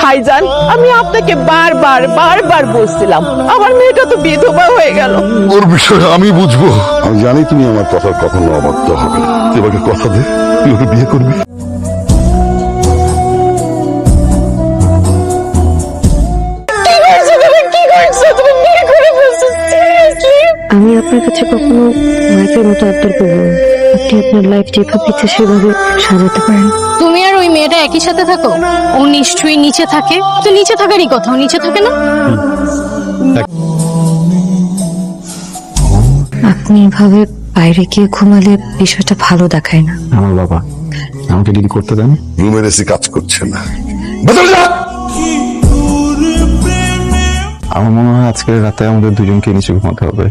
ভাইজান, আমি আপনাকে বারবার বারবার বলছিলাম আমার মেয়েটা তো বিধবা হয়ে গেল। ওর বিষয়ে আমি বুঝবো। আমি জানি তুমি আমার কথা কখনো অবাধ্য হবে না। তুই আমাকে কথা দে, তুই ওকে বিয়ে করবি। আমি আপনার কাছে কখনো ওয়াইফের মতো আবদার করবো না। আপনি আপনার লাইফ যেভাবে ইচ্ছে সেভাবে সাজাতে পারেন। তুমি আর ওই মেয়েটা একই সাথে থাকো? ও নিশ্চয়ই নিচে থাকে। তো নিচে থাকারই কথা, ও নিচে থাকে না? আপনি এভাবে বাইরে গিয়ে ঘুমালে বিষয়টা ভালো দেখায় না। আমার বাবা আমাকে ডিগ্রি করতে দেন। রুমের এসি কাজ করছে না, ভেতরে যা। আমার মনে হয় আজকের রাতে আমাদের দুজনকে নিচে ঘুমাতে হবে।